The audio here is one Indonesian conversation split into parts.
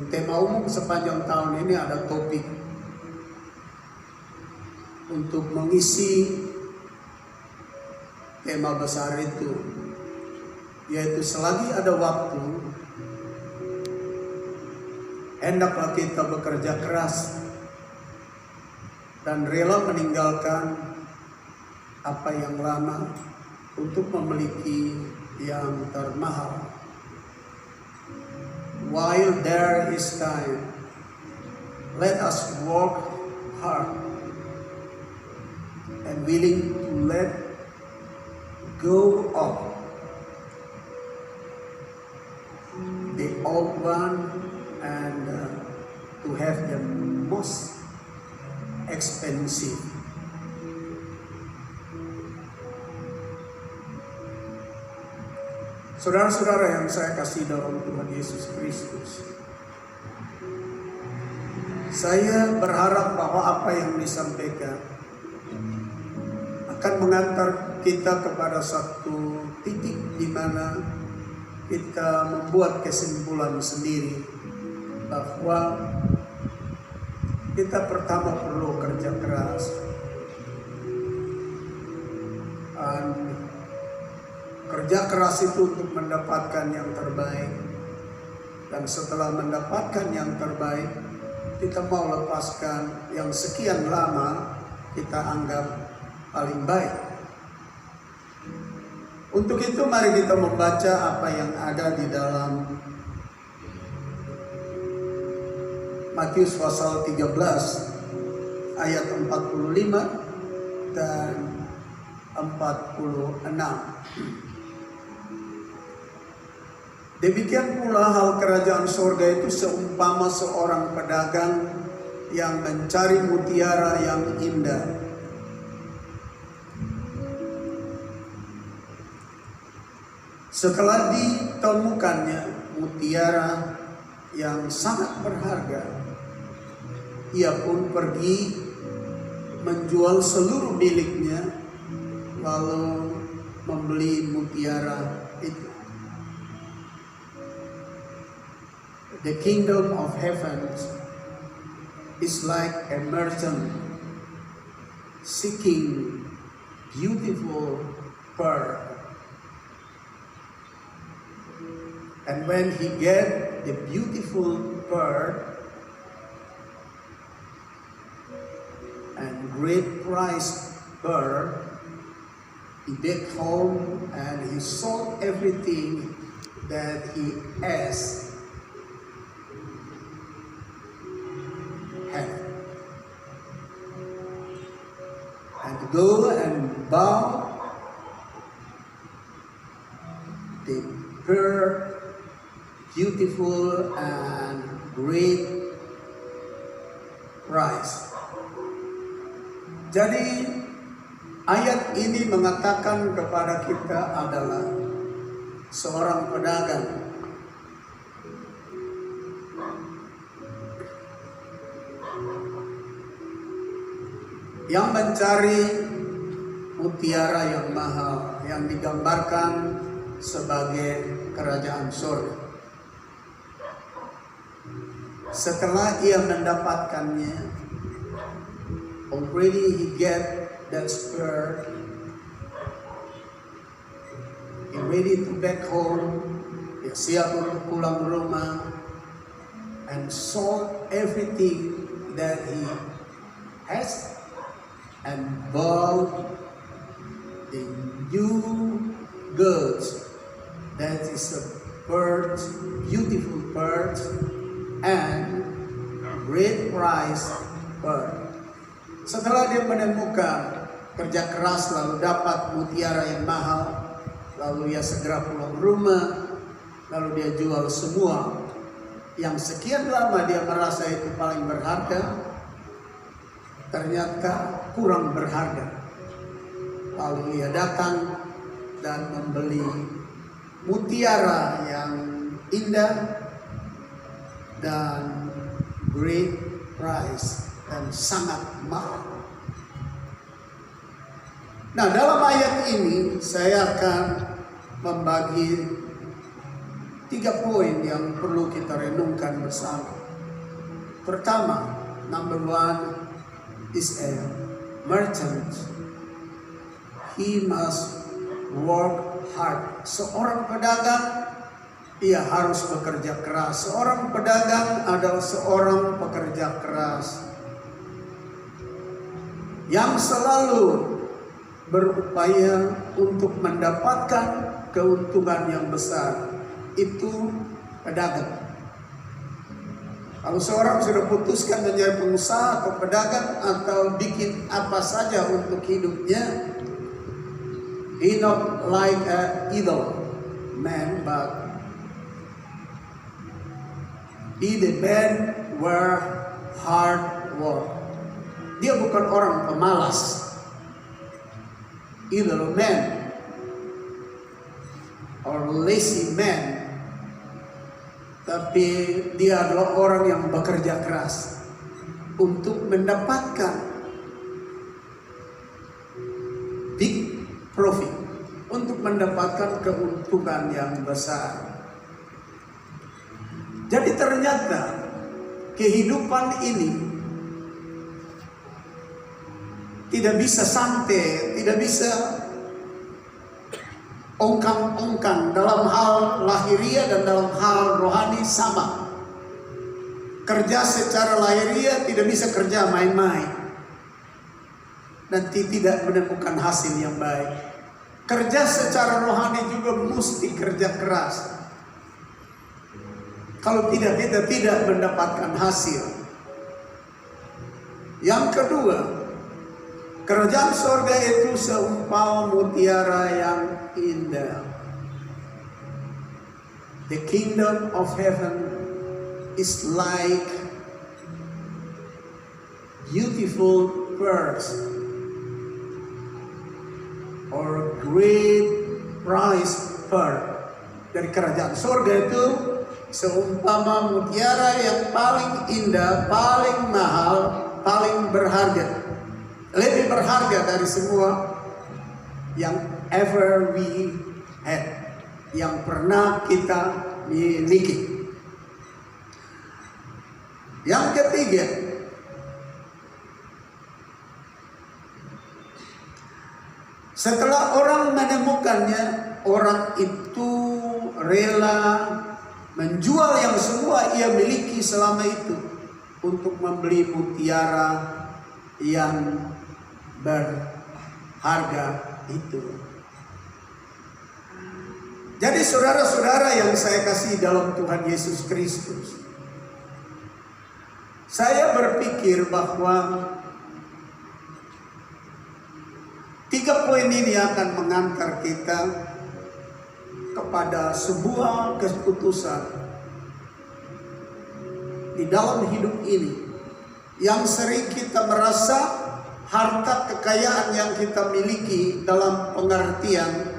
tema umum sepanjang tahun ini ada topik untuk mengisi tema besar itu, yaitu selagi ada waktu, hendaklah kita bekerja keras dan rela meninggalkan apa yang lama untuk memiliki yang termahal. While there is time, let us work hard and willing to let go of the old one and to have the most expensive. Saudara-saudara yang saya kasih dalam Tuhan Yesus Kristus, saya berharap bahwa apa yang disampaikan akan mengantar kita kepada satu titik di mana kita membuat kesimpulan sendiri bahwa kita pertama perlu kerja keras, dan kerja keras itu untuk mendapatkan yang terbaik, dan setelah mendapatkan yang terbaik kita mau lepaskan yang sekian lama kita anggap paling baik. Untuk itu mari kita membaca apa yang ada di dalam Matius pasal 13 ayat 45 dan 46. Demikian pula hal kerajaan surga itu seumpama seorang pedagang yang mencari mutiara yang indah. Setelah ditemukannya mutiara yang sangat berharga, ia pun pergi menjual seluruh miliknya lalu membeli mutiara itu. The kingdom of heaven is like a merchant seeking beautiful pearl. And when he get the beautiful pearl and great price pearl, he back home and he sold everything that he has. And go and buy the pearl, beautiful and great price. Jadi ayat ini mengatakan kepada kita adalah seorang pedagang yang mencari mutiara yang mahal yang digambarkan sebagai kerajaan surga. Setelah ia mendapatkannya, already he get that pearl, he ready to back home, dia siap untuk pulang rumah, and sold everything that he has and bought the new goods, that is a pearl, beautiful pearl and great price pearl. Setelah dia menemukan kerja keras lalu dapat mutiara yang mahal, lalu ia segera pulang rumah, lalu dia jual semua yang sekian lama dia merasa itu paling berharga, ternyata kurang berharga. Lalu ia datang dan membeli mutiara yang indah dan great price dan sangat mahal. Nah, dalam ayat ini saya akan membagi 3 poin yang perlu kita renungkan bersama. Pertama, number 1 is a merchant. He must work hard. Seorang pedagang, ia harus bekerja keras. Seorang pedagang adalah seorang pekerja keras yang selalu berupaya untuk mendapatkan keuntungan yang besar. Itu pedagang. Kalau seorang sudah putuskan menjadi pengusaha atau pedagang atau bikin apa saja untuk hidupnya, he not like an idle man, but he the man where hard work. Dia bukan orang pemalas, idle man or lazy man, tapi dia adalah orang yang bekerja keras untuk mendapatkan big profit, untuk mendapatkan keuntungan yang besar. Jadi ternyata kehidupan ini tidak bisa santai, tidak bisa ongkang-ongkang. Dalam hal lahiriah dan dalam hal rohani sama. Kerja secara lahiriah tidak bisa kerja main-main, nanti tidak menemukan hasil yang baik. Kerja secara rohani juga mesti kerja keras. Kalau tidak, kita tidak mendapatkan hasil. Yang kedua, kerajaan surga itu seumpama mutiara yang indah. The kingdom of heaven is like beautiful pearls or great price pearl. Dari kerajaan surga itu seumpama mutiara yang paling indah, paling mahal, paling berharga. Lebih berharga dari semua yang ever we had, yang pernah kita miliki. Yang ketiga, setelah orang menemukannya, orang itu rela menjual yang semua ia miliki selama itu untuk membeli mutiara yang berharga itu. Jadi saudara-saudara yang saya kasih dalam Tuhan Yesus Kristus, saya berpikir bahwa 3 poin ini akan mengantar kita kepada sebuah keputusan di dalam hidup ini. Yang sering kita merasa harta kekayaan yang kita miliki dalam pengertian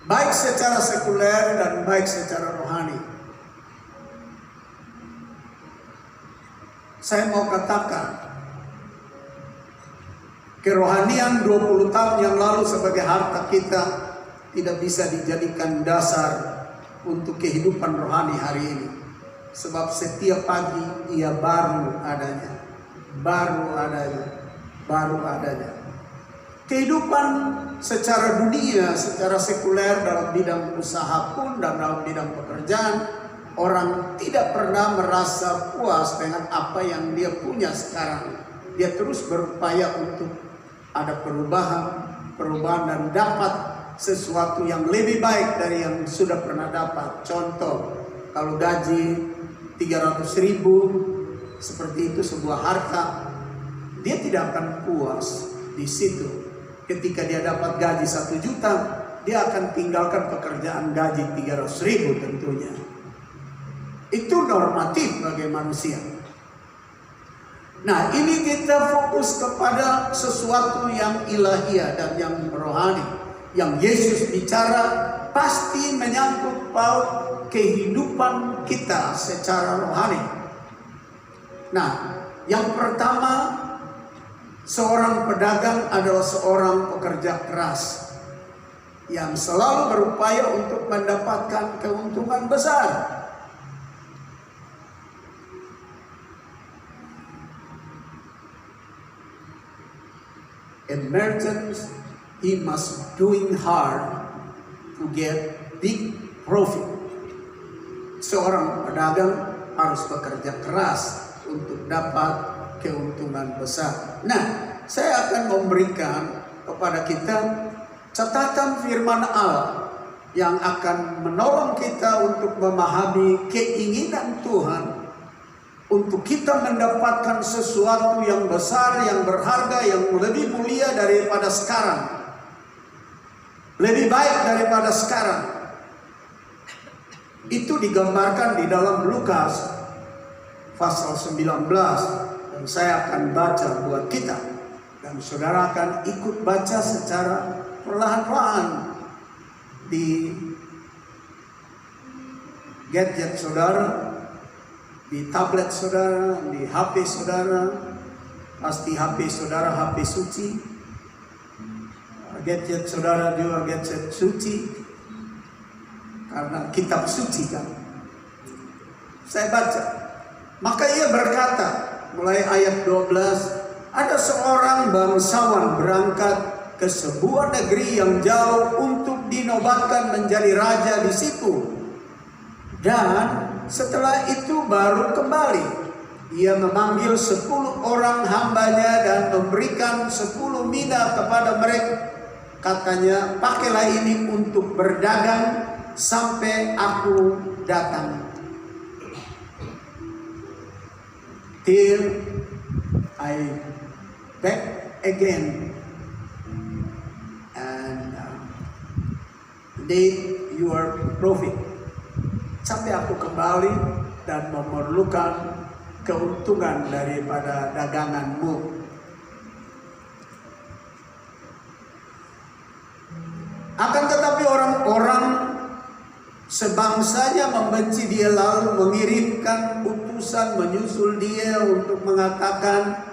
baik secara sekuler dan baik secara rohani. Saya mau katakan, kerohanian 20 tahun yang lalu sebagai harta kita tidak bisa dijadikan dasar untuk kehidupan rohani hari ini. Sebab setiap pagi ia baru adanya. Kehidupan secara dunia, secara sekuler dalam bidang usaha pun dan dalam bidang pekerjaan, orang tidak pernah merasa puas dengan apa yang dia punya sekarang. Dia terus berupaya untuk ada perubahan dan dapat sesuatu yang lebih baik dari yang sudah pernah dapat. Contoh, kalau gaji 300.000 seperti itu sebuah harta, dia tidak akan puas di situ. Ketika dia dapat gaji 1 juta, dia akan tinggalkan pekerjaan gaji 300.000 tentunya. Itu normatif bagi manusia. Nah, ini kita fokus kepada sesuatu yang ilahiyah dan yang rohani. Yang Yesus bicara pasti menyangkut paut kehidupan kita secara rohani. Nah, yang pertama, seorang pedagang adalah seorang pekerja keras. yang selalu berupaya untuk mendapatkan keuntungan besar. A merchant, he must doing hard to get big profit. Seorang pedagang harus bekerja keras untuk dapat keuntungan besar. Nah, saya akan memberikan kepada kita catatan firman Allah yang akan menolong kita untuk memahami keinginan Tuhan untuk kita mendapatkan sesuatu yang besar, yang berharga, yang lebih mulia daripada sekarang. Lebih baik daripada sekarang. Itu digambarkan di dalam Lukas pasal 19. Dan saya akan baca buat kita. Dan saudara akan ikut baca secara perlahan-lahan di gadget saudara, di tablet saudara, di HP saudara. Pasti HP saudara HP suci. Gadget saudara juga gadget suci. Karena kitab suci kan. Saya baca. Maka ia berkata, mulai ayat 12, ada seorang bangsawan berangkat ke sebuah negeri yang jauh untuk dinobatkan menjadi raja di situ. Dan setelah itu baru kembali. Ia memanggil 10 orang hambanya dan memberikan 10 mina kepada mereka. Katanya, pakailah ini untuk berdagang sampai aku datang. Till I back again and need your profit. Sampai aku kembali dan memerlukan keuntungan daripada daganganmu. Akan tetapi orang-orang sebangsanya membenci dia, lalu mengirimkan utusan menyusul dia untuk mengatakan,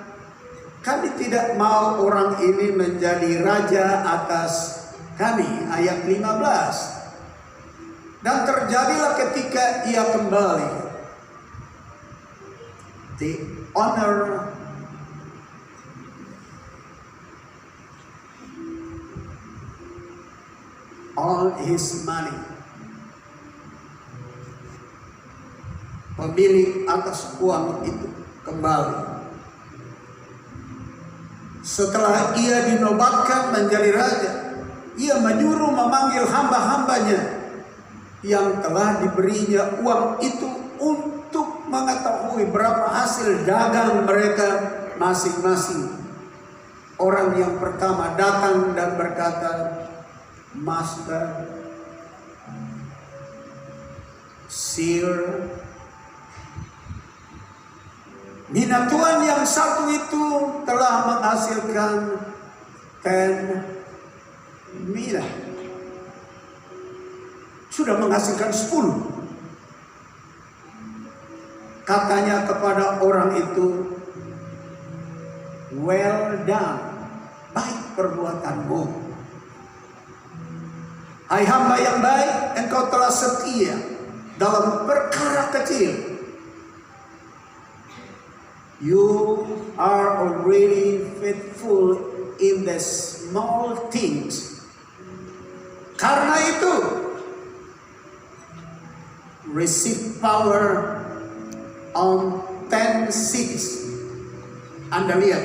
kami tidak mau orang ini menjadi raja atas kami. Ayat 15. Dan terjadilah ketika ia kembali, the honor all his money. Pemilik atas uang itu kembali. Setelah ia dinobatkan menjadi raja, ia menyuruh memanggil hamba-hambanya yang telah diberinya uang itu untuk mengetahui berapa hasil dagang mereka masing-masing. Orang yang pertama datang dan berkata, Master, Sir, mina Tuhan yang satu itu telah menghasilkan 10 mina. Sudah menghasilkan 10. Katanya kepada orang itu, well done, baik perbuatanmu. Hai hamba yang baik, engkau telah setia dalam perkara kecil. You are already faithful in the small things. Karena itu, receive power on 10 cities. Anda lihat,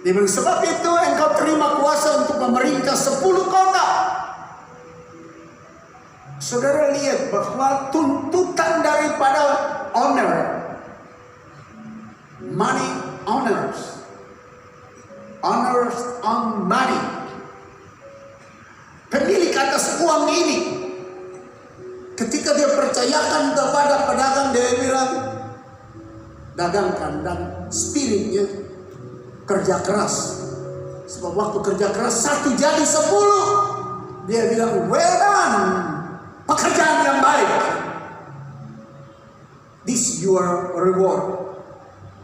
dengan sebab itu engkau terima kuasa untuk memerintah 10 kota. Saudara lihat bahwa tuntutan daripada honor, money honors, honors on money. Pemilik atas uang ini, ketika dia percayakan kepada pedagang, dia bilang, dagangkan, dan spiritnya kerja keras. Sebab waktu kerja keras 1 jadi 10. Dia bilang, well done, pekerjaan yang baik. This your reward.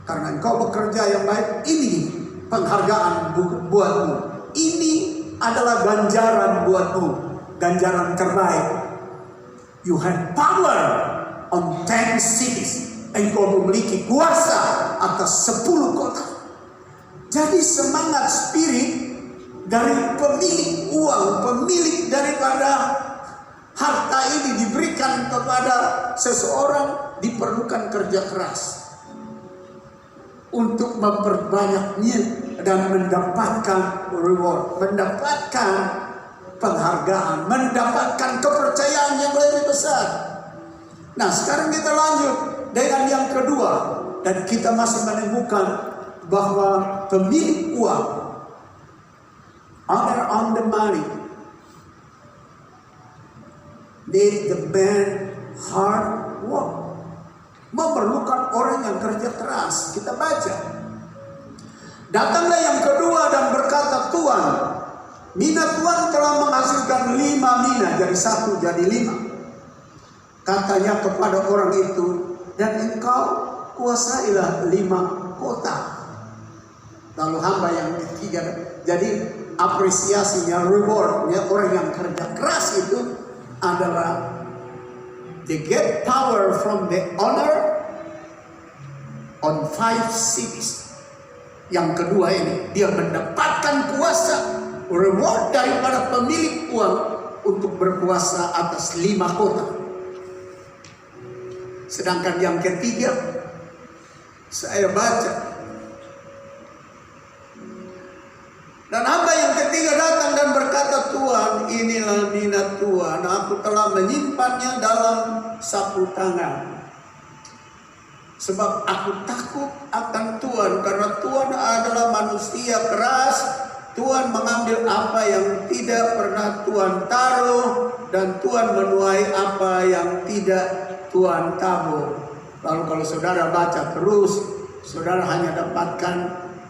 Karena engkau bekerja yang baik, ini penghargaan buatmu. Ini adalah ganjaran buatmu, ganjaran terbaik. You have power on 10 cities. Engkau memiliki kuasa atas 10 kota. Jadi semangat spirit dari pemilik uang, pemilik daripada harta ini diberikan kepada seseorang, diperlukan kerja keras untuk memperbanyaknya dan mendapatkan reward, mendapatkan penghargaan, mendapatkan kepercayaan yang lebih besar. Nah, sekarang kita lanjut dengan yang kedua, dan kita masih menemukan bahwa pemilik uang, owner on the money, need the man hard work. Memerlukan orang yang kerja keras. Kita baca. Datanglah yang kedua dan berkata, Tuhan, mina Tuhan telah menghasilkan 5 mina, jadi 1 jadi 5. Katanya kepada orang itu, dan engkau kuasailah 5 kota. Lalu hamba yang ketiga, jadi apresiasinya, rewardnya orang yang kerja keras itu adalah they get power from the owner on 5 cities. Yang kedua ini, dia mendapatkan kuasa, reward daripada pemilik uang untuk berkuasa atas 5 kota. Sedangkan yang ketiga, saya baca, dan hamba yang ketiga datang dan berkata, Tuhan, inilah mina Tuhan, aku telah menyimpannya dalam saku tangan. Sebab aku takut akan Tuhan, karena Tuhan adalah manusia keras. Tuhan mengambil apa yang tidak pernah Tuhan taruh, dan Tuhan menuai apa yang tidak Tuhan tabur. Lalu kalau saudara baca terus, saudara hanya dapatkan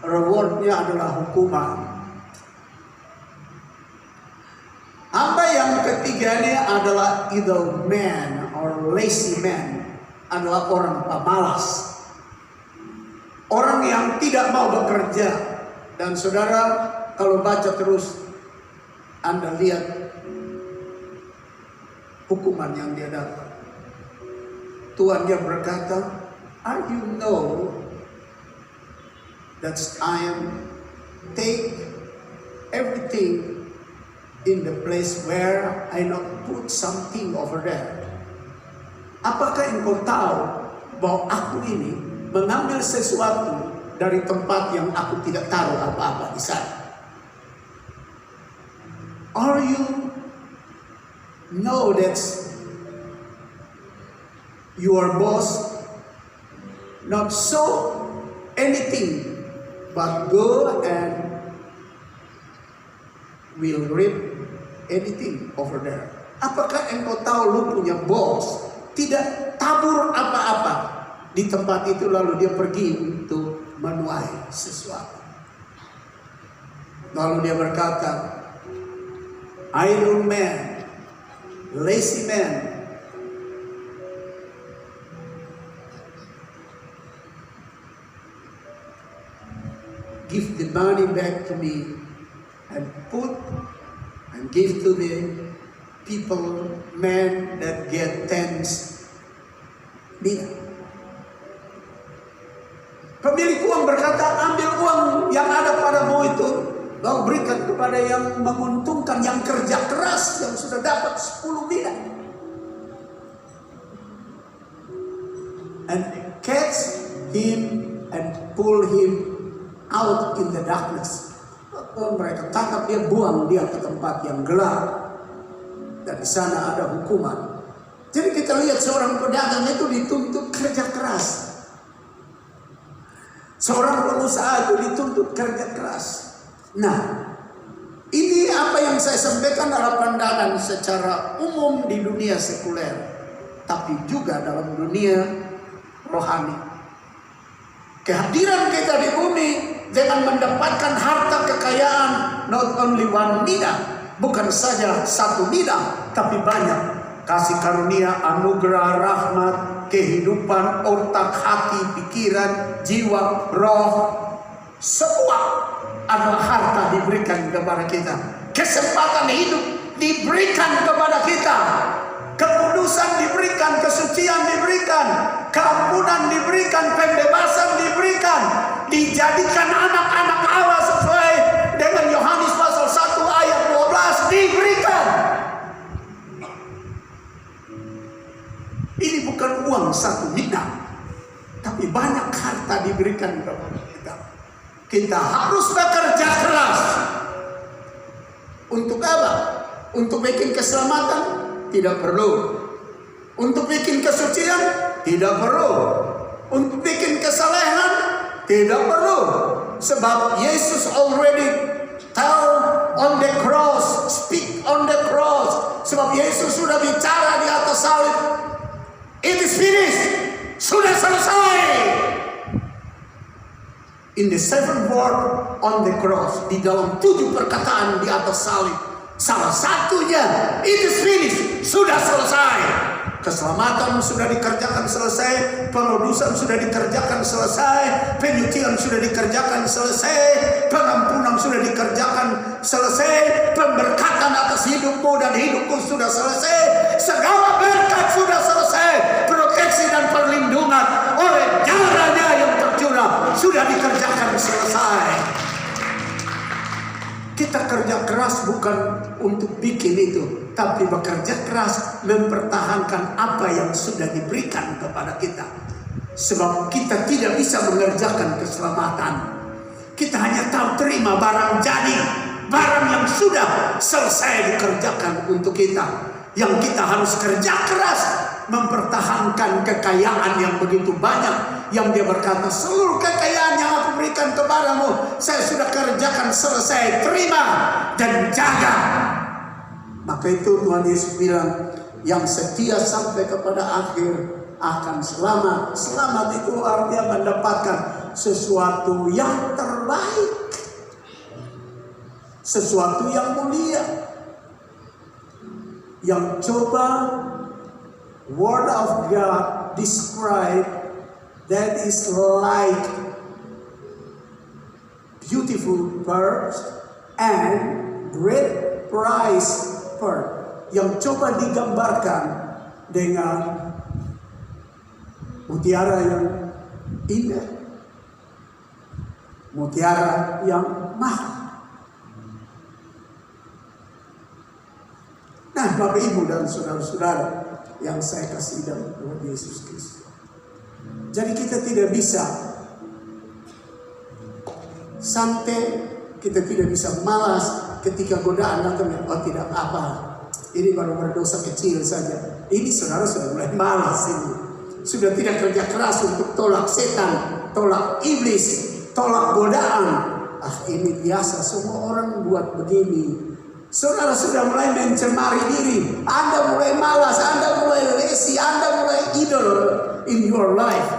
rewardnya adalah hukuman. Hamba yang ketiga ini adalah idle man or lazy man, adalah orang pemalas, orang yang tidak mau bekerja. Dan saudara kalau baca terus, Anda lihat hukuman yang dia dapat. Tuhan dia berkata, you know that I am take everything in the place where I not put something over there. Apakah engkau tahu bahwa aku ini mengambil sesuatu dari tempat yang aku tidak taruh apa-apa di sana? Are you know that your boss not so anything but go and will reap anything over there? Apakah engkau tahu lu punya bos tidak tabur apa-apa di tempat itu, lalu dia pergi untuk menuai sesuatu? Lalu dia berkata, idle man, lazy man, give the money back to me and put and give to the people, men that get 10 mina. Pemilik uang berkata, ambil uang yang ada padamu itu, lalu berikan kepada yang menguntungkan, yang kerja keras, yang sudah dapat 10 mina. And catch him and pull him out in the darkness. Mereka tangkap dia, buang dia ke tempat yang gelap, dan di sana ada hukuman. Jadi kita lihat seorang pedagang itu dituntut kerja keras, seorang pengusaha itu dituntut kerja keras. Nah, ini apa yang saya sampaikan adalah pandangan secara umum di dunia sekuler, tapi juga dalam dunia rohani. Kehadiran kita di bumi dengan mendapatkan harta kekayaan, not only 1 mina, bukan saja 1 mina, tapi banyak kasih karunia, anugerah, rahmat, kehidupan, otak, hati, pikiran, jiwa, roh, semua adalah harta diberikan kepada kita. kesempatan hidup diberikan kepada kita. Kekudusan diberikan, kesucian diberikan, keampunan diberikan, pembebasan diberikan, dijadikan anak-anak Allah sesuai dengan Yohanes pasal 1 ayat 12 diberikan. Ini bukan uang 1 dinar, tapi banyak harta diberikan kepada kita. Kita harus bekerja keras. Untuk apa? Untuk bikin keselamatan? Tidak perlu. Untuk bikin kesucian? Tidak perlu. Untuk bikin kesalehan? Tidak perlu. Sebab Yesus already tell on the cross, speak on the cross. Sebab Yesus sudah bicara di atas salib. It is finished. Sudah selesai. In the 7th word on the cross, di dalam 7 perkataan di atas salib, salah satunya it is finished, sudah selesai. Keselamatan sudah dikerjakan selesai, pengudusan sudah dikerjakan selesai, penyucian sudah dikerjakan selesai, pengampunan sudah dikerjakan selesai, pemberkatan atas hidupmu dan hidupku sudah selesai, segala berkat sudah selesai, proteksi dan perlindungan oleh darahnya yang tercurah sudah dikerjakan selesai. Kita kerja keras bukan untuk bikin itu, tapi bekerja keras mempertahankan apa yang sudah diberikan kepada kita. Sebab kita tidak bisa mengerjakan keselamatan. Kita hanya tahu terima barang jadi, barang yang sudah selesai dikerjakan untuk kita. Yang kita harus kerja keras mempertahankan kekayaan yang begitu banyak, yang dia berkata seluruh kekayaan yang aku berikan kepadamu saya sudah kerjakan selesai, terima dan jaga. Maka itu Tuhan Yesus bilang, yang setia sampai kepada akhir akan selamat. Selamat itu artinya mendapatkan sesuatu yang terbaik, sesuatu yang mulia. Yang coba Word of God describe that is like beautiful birds and great prize pearl. Yang coba digambarkan dengan mutiara yang indah, mutiara yang mahal. Nah, Bapak Ibu dan saudara-saudara yang saya kasih dalam Tuhan Yesus Kristus. Jadi kita tidak bisa santai, kita tidak bisa malas ketika godaan datang. Oh tidak apa, ini baru berdosa kecil saja. Ini saudara sudah mulai malas ini. Sudah tidak kerja keras untuk tolak setan, tolak iblis, tolak godaan. Ah ini biasa, semua orang buat begini. Saudara sudah mulai mencemari diri. Anda mulai malas, Anda mulai lazy, Anda mulai idle in your life.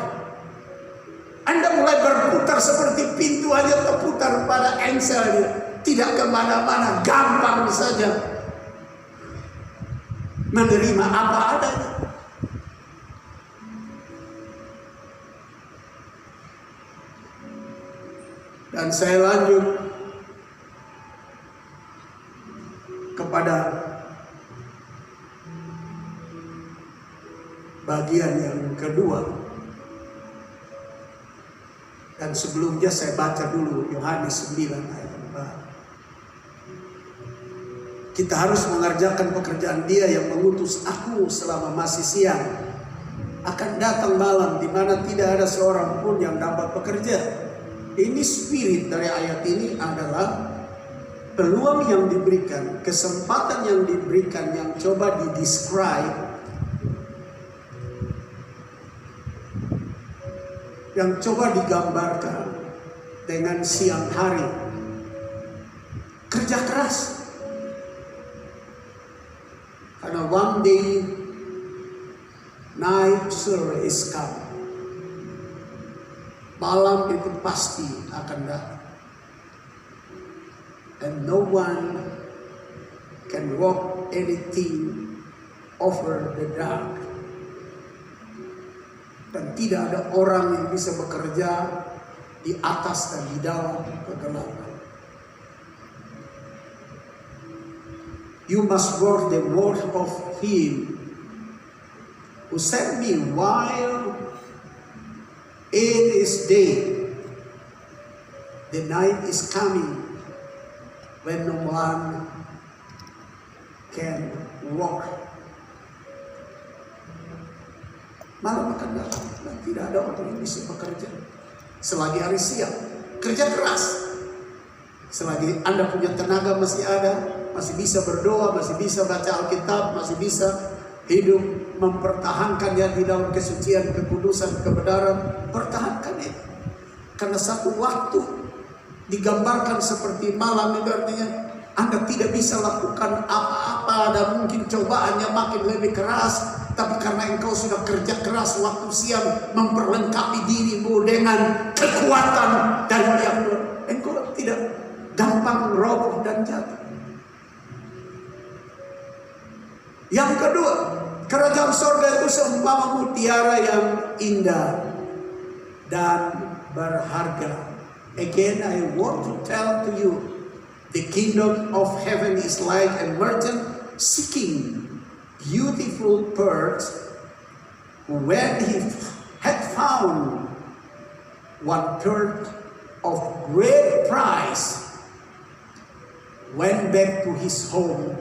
Anda mulai berputar seperti pintu hanya terputar pada engselnya. Tidak kemana-mana, gampang saja menerima apa adanya. Dan saya lanjut kepada bagian yang kedua. Dan sebelumnya saya baca dulu Yohanes 9 ayat 4. Kita harus mengerjakan pekerjaan Dia yang mengutus aku selama masih siang. Akan datang malam di mana tidak ada seorang pun yang dapat bekerja. Ini spirit dari ayat ini adalah peluang yang diberikan, kesempatan yang diberikan, yang coba didescribe, yang coba digambarkan dengan siang hari. Kerja keras. Karena one day night sure is come. Malam itu pasti akan datang. And no one can walk anything over the dark. Dan tidak ada orang yang bisa bekerja di atas dan di dalam kegelapan. You must work the work of Him who sent me while it is day. The night is coming when no one can walk. Malam akan datang dan tidak ada orang yang bisa bekerja. Selagi hari siang, kerja keras. Selagi Anda punya tenaga masih ada, masih bisa berdoa, masih bisa baca Alkitab, masih bisa hidup mempertahankannya di dalam kesucian, kekudusan, kebenaran, pertahankan itu. Karena satu waktu digambarkan seperti malam itu artinya Anda tidak bisa lakukan apa-apa dan mungkin cobaannya makin lebih keras. Tapi karena engkau sudah kerja keras waktu siang memperlengkapi dirimu dengan kekuatan dari Yang Tuhan, engkau tidak gampang roboh dan jatuh. Yang kedua, kerajaan sorga itu seumpama mutiara yang indah dan berharga. Again, I want to tell to you, the kingdom of heaven is like a merchant seeking beautiful pearls. When he had found one pearl of great price, went back to his home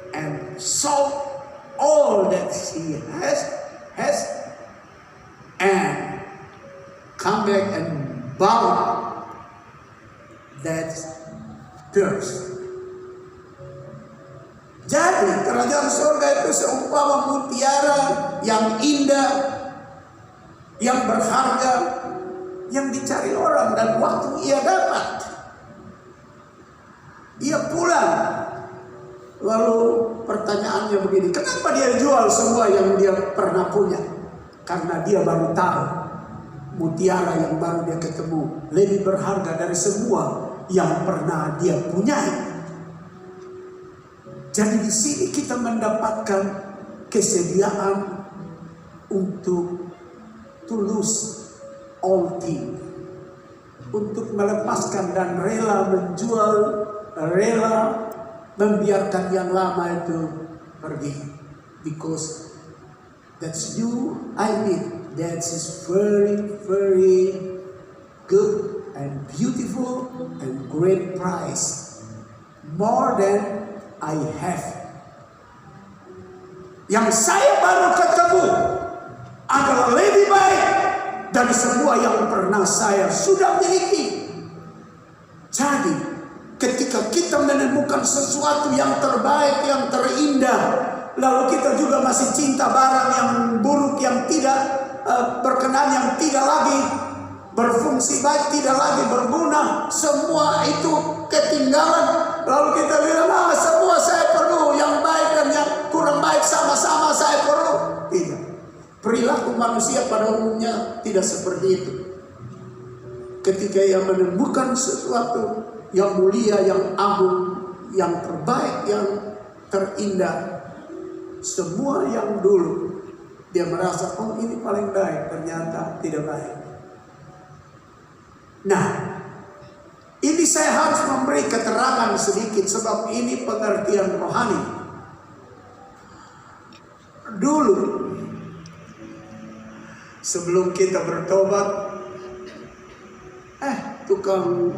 and sold all that he has and come back and bought that pearls. Jadi kerajaan surga itu seumpama mutiara yang indah, yang berharga, yang dicari orang, dan waktu ia dapat, ia pulang. Lalu pertanyaannya begini, kenapa dia jual semua yang dia pernah punya? Karena dia baru tahu mutiara yang baru dia ketemu lebih berharga dari semua yang pernah dia punyai. Jadi di sini kita mendapatkan kesediaan untuk to lose all things, untuk melepaskan dan rela menjual, rela membiarkan yang lama itu pergi, because that's you, I mean, that is very, very good and beautiful and great price, more than I have. Yang saya baru ketemu adalah lebih baik dari semua yang pernah saya sudah miliki. Jadi ketika kita menemukan sesuatu yang terbaik, yang terindah, lalu kita juga masih cinta barang yang buruk, yang tidak berkenan, yang tidak lagi berfungsi baik, tidak lagi berguna, semua itu ketinggalan. Lalu kita bilang, semua saya perlu, yang baik dan yang kurang baik sama-sama saya perlu. Tidak. Perilaku manusia pada umumnya tidak seperti itu. Ketika ia menemukan sesuatu yang mulia, yang agung, yang terbaik, yang terindah, semua yang dulu dia merasa, oh ini paling baik, ternyata tidak baik. Nah, ini saya harus memberi keterangan sedikit sebab ini pengertian rohani. Dulu sebelum kita bertobat, tukang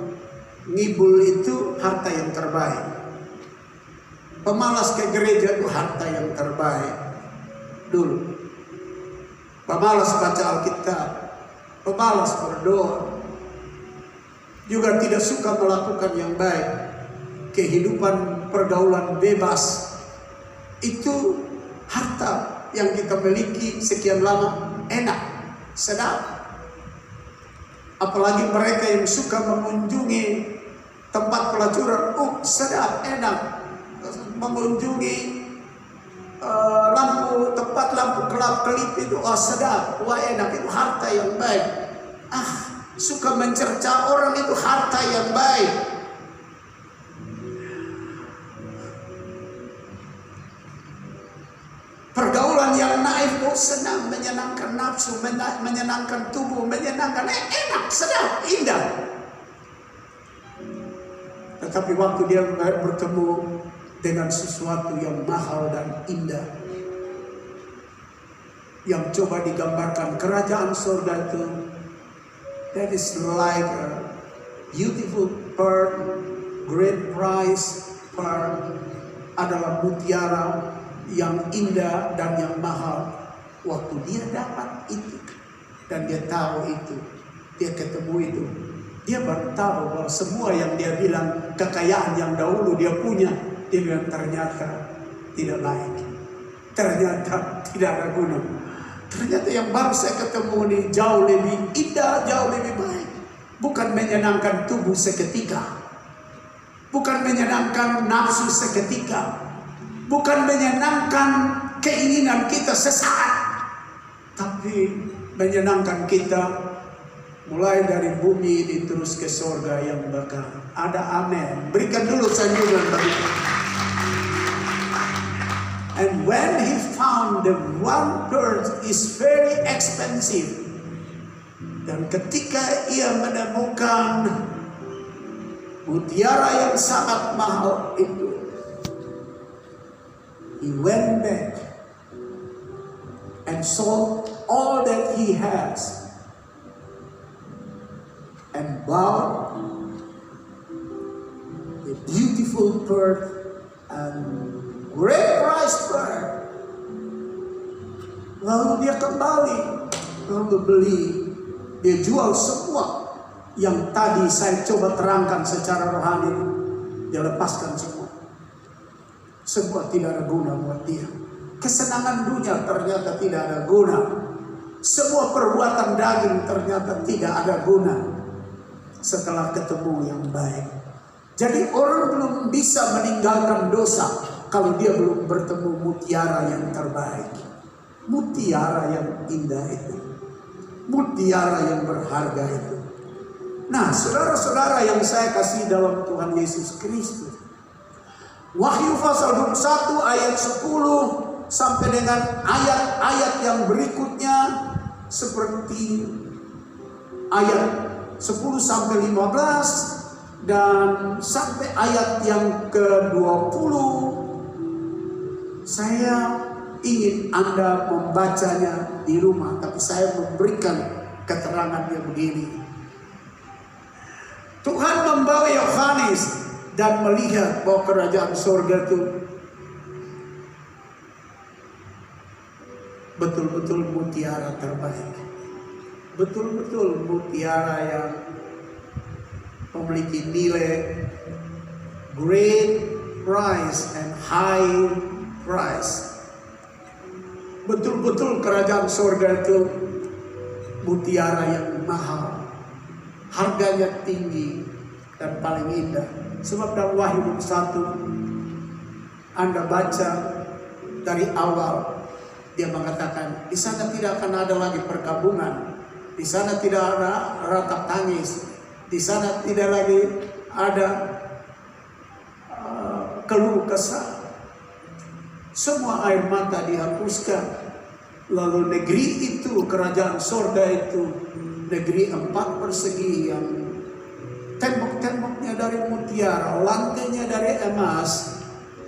ngibul itu harta yang terbaik. Pemalas ke gereja itu harta yang terbaik. Dulu pemalas baca Alkitab, pemalas berdoa, juga tidak suka melakukan yang baik, kehidupan pergaulan bebas, itu harta yang kita miliki sekian lama, enak, sedap. Apalagi mereka yang suka mengunjungi tempat pelacuran, sedap, enak. Mengunjungi tempat lampu kelap-kelip itu, sedap, enak, itu harta yang baik. Suka mencerca orang itu harta yang baik. Pergaulan yang naif, senang, menyenangkan nafsu, menyenangkan tubuh, menyenangkan, enak, sedap, indah. Tetapi waktu dia bertemu dengan sesuatu yang mahal dan indah. Yang coba digambarkan kerajaan surga itu, that is like a beautiful pearl, great price pearl, adalah mutiara yang indah dan yang mahal. Waktu dia dapat itu dan dia tahu itu, dia ketemu itu, dia baru tahu bahwa semua yang dia bilang kekayaan yang dahulu dia punya, dia bilang ternyata tidak baik, ternyata tidak ada guna. Ternyata yang baru saya ketemu ini jauh lebih indah, jauh lebih baik. Bukan menyenangkan tubuh seketika, bukan menyenangkan nafsu seketika, bukan menyenangkan keinginan kita sesaat, tapi menyenangkan kita mulai dari bumi ini terus ke surga yang bakal ada. Amin. Berikan dulu sanjungan bagi Tuhan. And when he found the one pearl is very expensive, dan ketika ia menemukan mutiara yang sangat mahal itu, he went back and sold all that he has and bought a beautiful pearl and great price pearl. Lalu dia kembali, lalu beli, dia jual semua yang tadi saya coba terangkan secara rohani, dia lepaskan semua. Semua tidak ada guna buat dia. Kesenangan dunia ternyata tidak ada guna. Semua perbuatan daging ternyata tidak ada guna setelah ketemu yang baik. Jadi orang belum bisa meninggalkan dosa kalau dia belum bertemu mutiara yang terbaik, mutiara yang indah itu, mutiara yang berharga itu. Nah, saudara-saudara yang saya kasih dalam Tuhan Yesus Kristus, Wahyu pasal 21 ayat 10 sampai dengan ayat-ayat yang berikutnya seperti ayat 10 sampai 15 dan sampai ayat yang ke-20. Saya ingin Anda membacanya di rumah, tapi saya memberikan keterangannya begini. Tuhan membawa Yohanes dan melihat bahwa kerajaan surga itu betul-betul mutiara terbaik. Betul-betul mutiara yang memiliki nilai great price and high price. Betul-betul kerajaan surga itu mutiara yang mahal, harganya tinggi dan paling indah. Sebab dalam Wahyu 1 Anda baca dari awal, dia mengatakan di sana tidak akan ada lagi perkabungan, di sana tidak ada ratap tangis, di sana tidak lagi ada keluh kesah. Semua air mata dihapuskan. Lalu negeri itu, kerajaan surga itu, negeri 4 persegi yang tembok-temboknya dari mutiara, lantainya dari emas,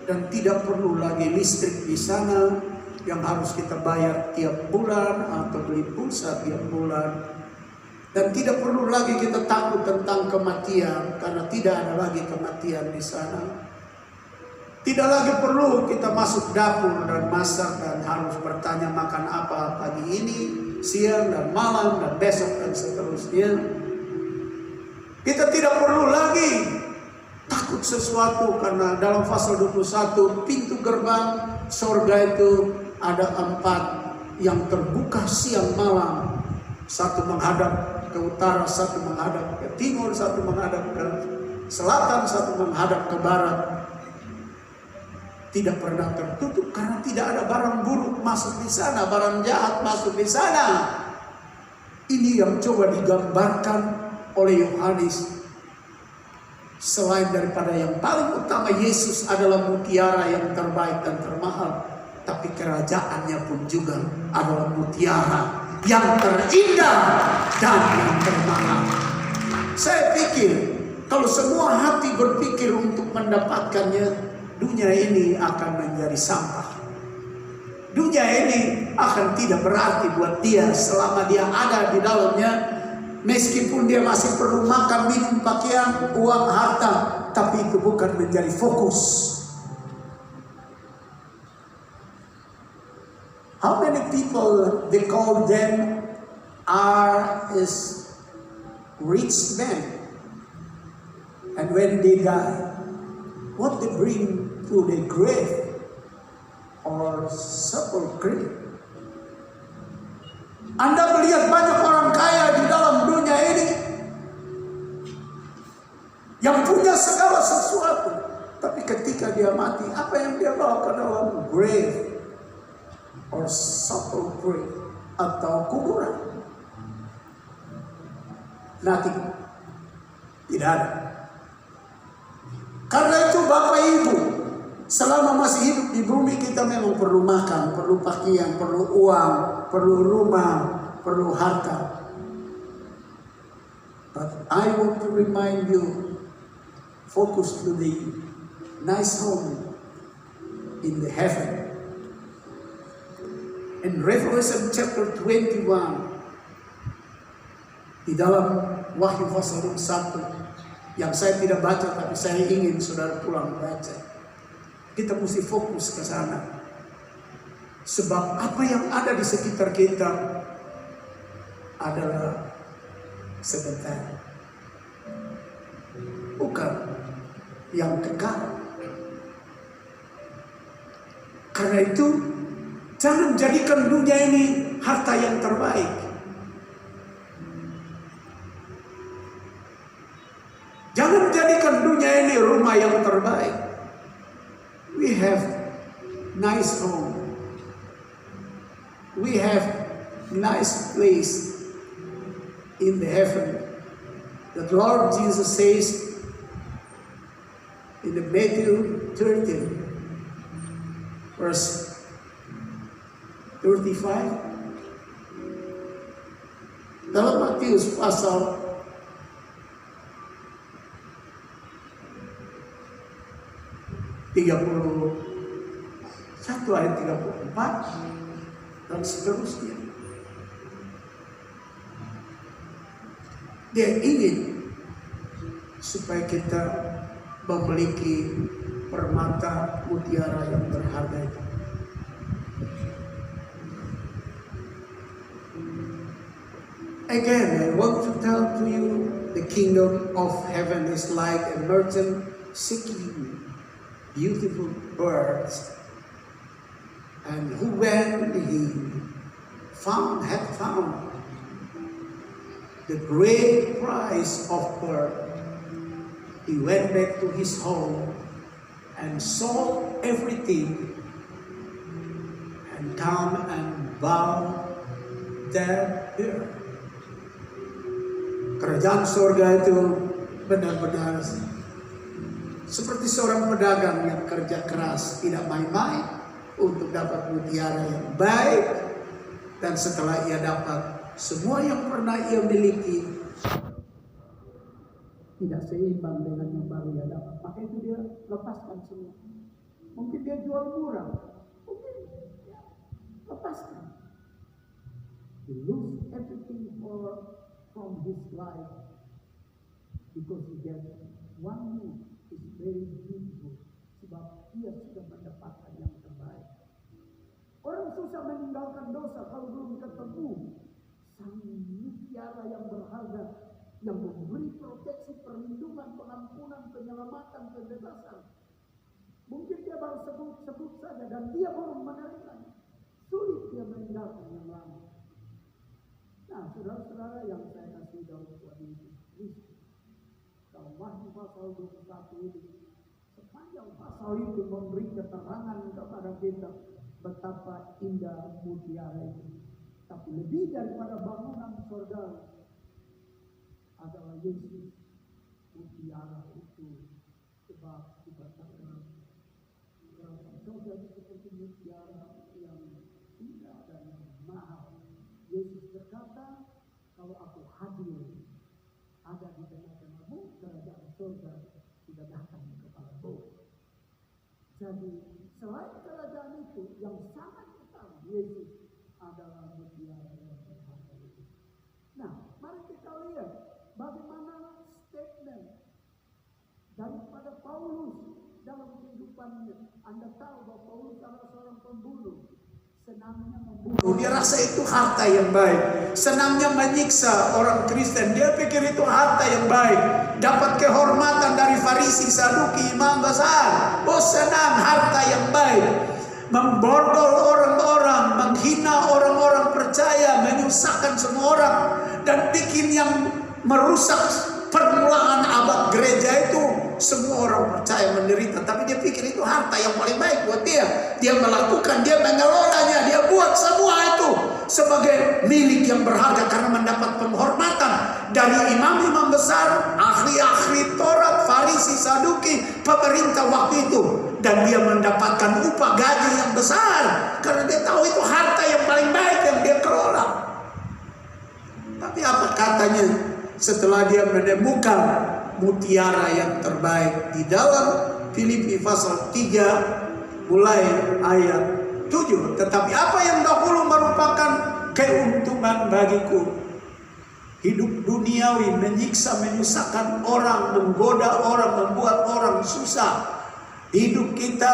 dan tidak perlu lagi listrik di sana yang harus kita bayar tiap bulan atau beli pulsa tiap bulan. Dan tidak perlu lagi kita takut tentang kematian, karena tidak ada lagi kematian di sana. Tidak lagi perlu kita masuk dapur dan masak dan harus bertanya makan apa pagi ini, siang dan malam dan besok dan seterusnya. Kita tidak perlu lagi takut sesuatu, karena dalam pasal 21 pintu gerbang surga itu ada 4 yang terbuka siang malam. Satu menghadap ke utara, satu menghadap ke timur, satu menghadap ke selatan, satu menghadap ke barat. Tidak pernah tertutup karena tidak ada barang buruk masuk di sana, barang jahat masuk di sana. Ini yang coba digambarkan oleh Yohanes. Selain daripada yang paling utama, Yesus adalah mutiara yang terbaik dan termahal, tapi kerajaannya pun juga adalah mutiara yang terindah dan yang termahal. Saya pikir kalau semua hati berpikir untuk mendapatkannya, dunia ini akan menjadi sampah. Dunia ini akan tidak berarti buat dia selama dia ada di dalamnya. Meskipun dia masih perlu makan, minum, pakaian, uang, harta, tapi itu bukan menjadi fokus. How many people they call them are is rich men, and when they die, what they bring to the grave or sepulchre? Anda melihat banyak orang kaya di dalam dunia ini yang punya segala sesuatu, tapi ketika dia mati, apa yang dia bawa ke dalam grave or sepulchre atau kuburan? Nothing. Tidak ada. Karena itu Bapak Ibu, selama masih hidup di bumi kita memang perlu makan, perlu pakaian, perlu uang, perlu rumah, perlu harta. But I want to remind you, focus to the nice home in the heaven. In Revelation chapter 21, di dalam Wahyu pasal 1, yang saya tidak baca tapi saya ingin saudara pulang baca. Kita mesti fokus ke sana. Sebab apa yang ada di sekitar kita adalah sebentar. Bukan yang kekal. Karena itu jangan jadikan dunia ini harta yang terbaik. Jangan jadikan dunia ini rumah yang terbaik. We have nice home. We have nice place in the heaven. The Lord Jesus says in the Matthew 13, verse 35. Dalam Matius pasal 31 ayat 34 dan seterusnya. Dia ingin supaya kita memiliki permata mutiara yang berharga itu. Again, I want to tell to you, the kingdom of heaven is like a merchant seeking beautiful birds, and who when he had found the great price of pearl, he went back to his home and sold everything and come and bow there. Kerajaan surga itu benar-benar seperti seorang pedagang yang kerja keras, tidak main-main untuk dapat mutiara yang baik, dan setelah ia dapat semua yang pernah ia miliki tidak seimbang dengan yang baru ia dapat. Maka itu dia lepaskan semua. Mungkin dia jual murah, mungkin dia lepaskan. He lose everything from his life because he get one new. Is very beautiful, sebab dia sudah mendapatkan yang terbaik. Orang susah meninggalkan dosa kalau belum ketemu sang mutiara yang berharga, yang memberi proteksi, perlindungan, pengampunan, penyelamatan, pembebasan. Mungkin dia baru sebut saja dan dia belum menerimanya. Sulit dia meninggalkan yang lama. Nah, saudara-saudara yang saya kasih dalam Tuhan Yesus Kristus, dalam Wahyu pasal 21 ini, sepanjang pasal itu memberi keterangan kepada kita betapa indah mutiara itu. Tapi lebih daripada bangunan surga adalah Yesus mutiara itu. Sebab dikatakan kerajaan surga itu seperti mutiara yang indah dan mahal. Yesus berkata, kalau aku hadir ada di tengah-tengahmu, kerajaan surga sudah datang kepadamu. Jadi selain kerajaan itu yang sangat utama, Yesus adalah mutiara yang berharga itu. Nah, mari kita lihat bagaimana statement daripada Paulus dalam kehidupannya. Anda tahu bahwa Paulus adalah seorang pembunuh. Senangnya membunuh. Dia rasa itu harta yang baik. Senangnya menyiksa orang Kristen. Dia pikir itu harta yang baik. Dapat kehormatan dari Farisi, Saduki, imam besar. Oh, senang, harta yang baik. Memborgol orang-orang, menghina orang-orang percaya, menyusahkan semua orang, dan bikin yang merusak permulaan abad gereja itu. Semua orang percaya menderita, tapi dia pikir itu harta yang paling baik buat dia. Dia melakukan, dia mengelolanya, dia buat semua itu sebagai milik yang berharga karena mendapat penghormatan dari imam-imam besar, ahli-ahli Taurat, Farisi, Saduki, pemerintah waktu itu. Dan dia mendapatkan upah gaji yang besar karena dia tahu itu harta yang paling baik yang dia kelola. Tapi apa katanya setelah dia menemukan mutiara yang terbaik di dalam Filipi pasal 3 mulai ayat 7. Tetapi apa yang dahulu merupakan keuntungan bagiku, hidup duniawi, menyiksa, menyusahkan orang, menggoda orang, membuat orang susah. Hidup kita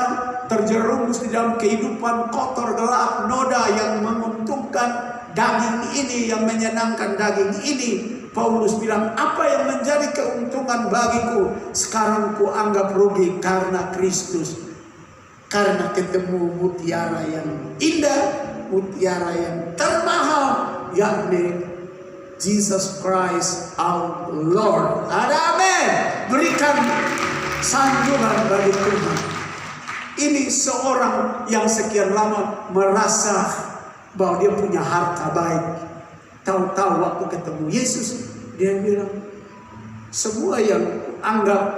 terjerumus di dalam kehidupan kotor, gelap, noda yang menguntungkan daging ini, yang menyenangkan daging ini. Paulus bilang, apa yang menjadi keuntungan bagiku sekarang ku anggap rugi karena Kristus. Karena ketemu mutiara yang indah, mutiara yang termahal, yakni Jesus Christ our Lord. Ada amin. Berikan sanjungan bagi Tuhan. Ini seorang yang sekian lama merasa bahwa dia punya harta baik. Tahu-tahu waktu ketemu Yesus, dia bilang, semua yang anggap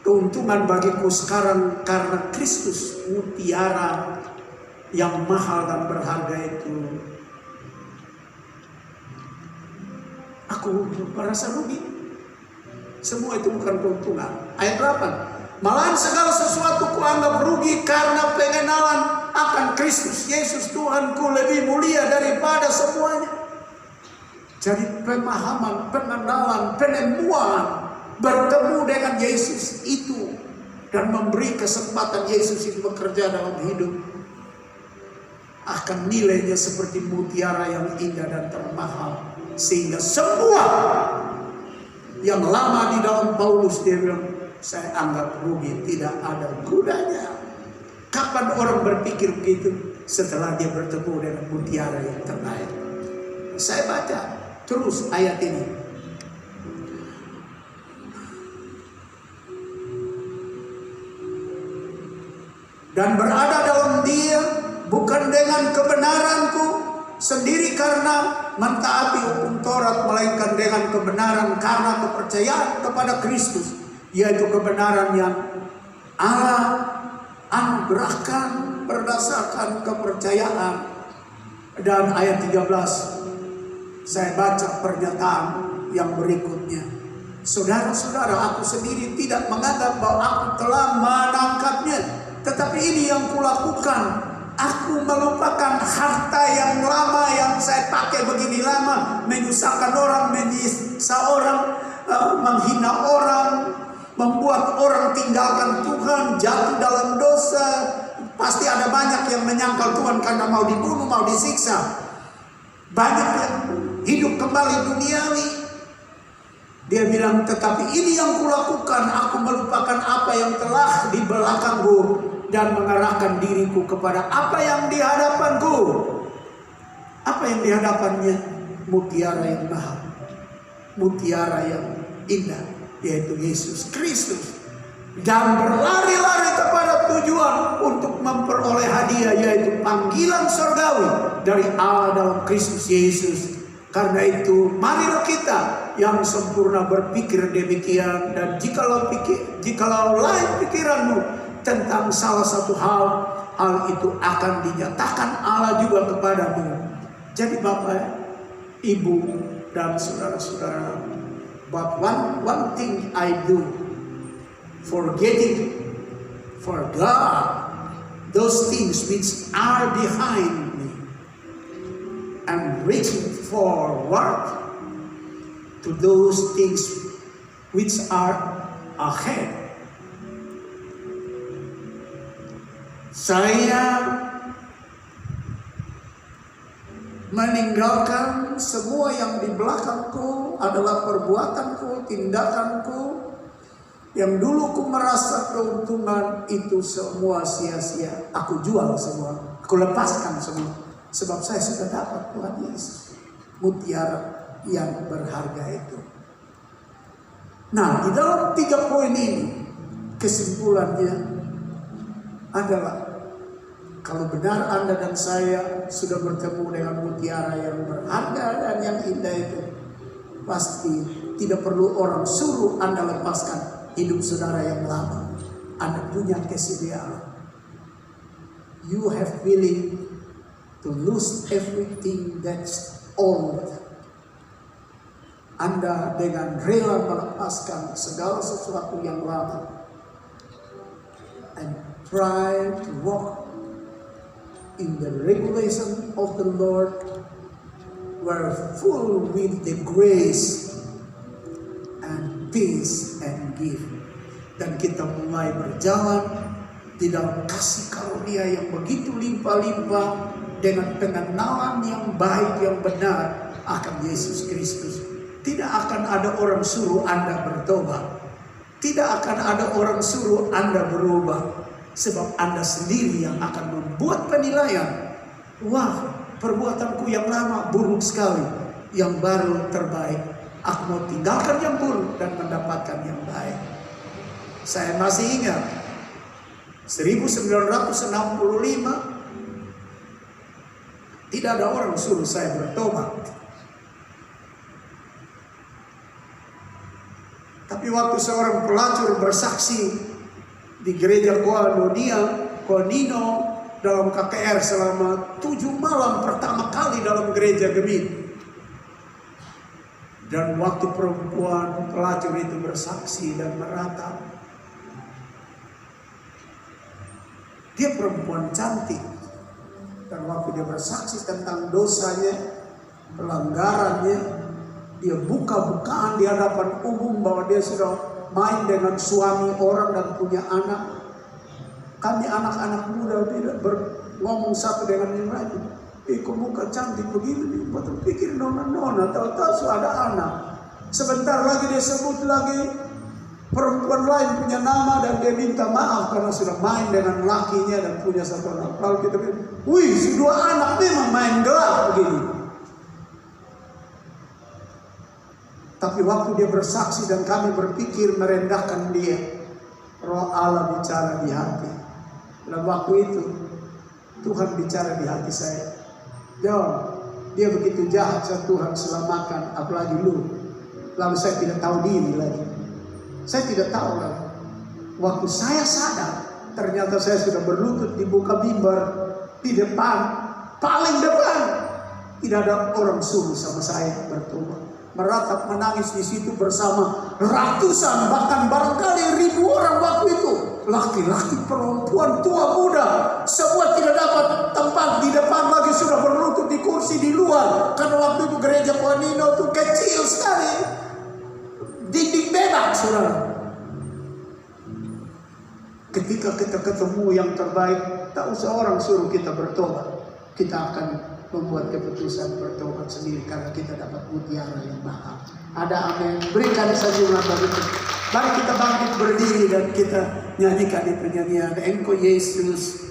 keuntungan bagiku sekarang karena Kristus, mutiara yang mahal dan berharga itu, aku merasa rugi. Semua itu bukan keuntungan. Ayat 8. Malahan segala sesuatu kuanggap rugi karena pengenalan akan Kristus Yesus Tuhanku lebih mulia daripada semuanya. Jadi pemahaman, pengenalan, penemuan, bertemu dengan Yesus itu dan memberi kesempatan Yesus itu bekerja dalam hidup, akan nilainya seperti mutiara yang indah dan termahal. Sehingga semua yang lama di dalam Paulus, dia bilang, saya anggap rugi, tidak ada gunanya. Kapan orang berpikir begitu? Setelah dia bertemu dengan mutiara yang terbaik. Saya baca terus ayat ini. Dan berada dalam dia bukan dengan kebenaranku sendiri karena mentaati hukum Taurat, melainkan dengan kebenaran karena kepercayaan kepada Kristus, yaitu kebenaran yang Allah anugerahkan berdasarkan kepercayaan. Dan ayat 13 saya baca pernyataan yang berikutnya. Saudara-saudara, aku sendiri tidak menganggap bahwa aku telah menangkapnya, tetapi ini yang kulakukan. Aku melupakan harta yang lama yang saya pakai begini lama, menyusahkan orang, menyiksa orang, menghina orang, membuat orang tinggalkan Tuhan, jatuh dalam dosa. Pasti ada banyak yang menyangkal Tuhan karena mau dibunuh, mau disiksa. Banyak yang hidup kembali duniawi. Dia bilang, tetapi ini yang kulakukan, aku melupakan apa yang telah di belakangku dan mengarahkan diriku kepada apa yang di hadapanku. Apa yang di hadapannya? Mutiara yang mahal, mutiara yang indah, yaitu Yesus Kristus. Dan berlari-lari kepada tujuan untuk memperoleh hadiah, yaitu panggilan surgawi dari Allah dalam Kristus Yesus. Karena itu marilah kita yang sempurna berpikir demikian. Dan jikalau lain pikiranmu tentang salah satu hal itu akan dinyatakan Allah juga kepadamu. Jadi Bapak, Ibu, dan saudara-saudara, but one thing I do, forgetting For God, those things which are behind me, I'm reaching forward to those things which are ahead. Saya meninggalkan semua yang di belakangku adalah perbuatanku, tindakanku, yang dulu ku merasa keuntungan itu semua sia-sia. Aku jual semua, aku lepaskan semua. Sebab saya sudah dapat Tuhan Yesus, mutiara yang berharga itu. Nah, di dalam 3 poin ini, kesimpulannya adalah kalau benar Anda dan saya sudah bertemu dengan mutiara yang berharga dan yang indah itu, pasti tidak perlu orang suruh Anda lepaskan hidup saudara yang lama. Anda punya kesediaan. You have willing to lose everything that's old. Anda dengan rela melepaskan segala sesuatu yang lama and try to walk in the regulation of the Lord, were full with the grace and peace and gift. Dan kita mulai berjalan di dalam kasih karunia yang begitu limpah-limpah, dengan pengenalan yang baik, yang benar akan Yesus Kristus. Tidak akan ada orang suruh Anda bertobat. Tidak akan ada orang suruh Anda berubah. Sebab Anda sendiri yang akan membuat penilaian. Wah, perbuatanku yang lama buruk sekali. Yang baru terbaik. Aku mau tinggalkan yang buruk dan mendapatkan yang baik. Saya masih ingat 1965, tidak ada orang suruh saya bertobat. Tapi waktu seorang pelacur bersaksi di gereja Koanino dalam KKR selama 7 malam pertama kali dalam gereja Gemini. Dan waktu perempuan pelacur itu bersaksi dan meratap, dia perempuan cantik. Dan waktu dia bersaksi tentang dosanya, pelanggarannya, dia buka-bukaan di hadapan umum bahwa dia sudah main dengan suami orang dan punya anak. Kami anak-anak muda tidak ngomong satu dengan yang lain. Kok muka cantik begini, betul pikir nona-nona, tahu-tahu sudah ada anak. Sebentar lagi dia sebut lagi perempuan lain punya nama dan dia minta maaf karena sudah main dengan lakinya dan punya satu anak. Lalu kita bilang, wih, sudah anak memang main gelap begini. Tapi waktu dia bersaksi dan kami berpikir merendahkan dia, Roh Allah bicara di hati. Dan waktu itu Tuhan bicara di hati saya, John, dia begitu jahat, Tuhan selamatkan, apalagi lu. Lalu saya tidak tahu diri lagi. Saya tidak tahu lagi. Waktu saya sadar, ternyata saya sudah berlutut di muka mimbar di depan, paling depan. Tidak ada orang suruh sama saya bertobat. Meratap menangis di situ bersama ratusan, bahkan barangkali 1000 orang waktu itu. Laki-laki, perempuan, tua, muda, semua tidak dapat tempat di depan lagi, sudah berlutut di kursi di luar. Karena waktu itu gereja Koanino itu kecil sekali, dinding bebas, saudara. Ketika kita ketemu yang terbaik, tak usah orang suruh kita bertobat, kita akan membuat keputusan bertobat sendiri karena kita dapat mutiara yang mahal. Ada amin. Berikan senyuman bagi kita. Mari kita bangkit berdiri dan kita nyanyikan di penyanyian Engkau Yesus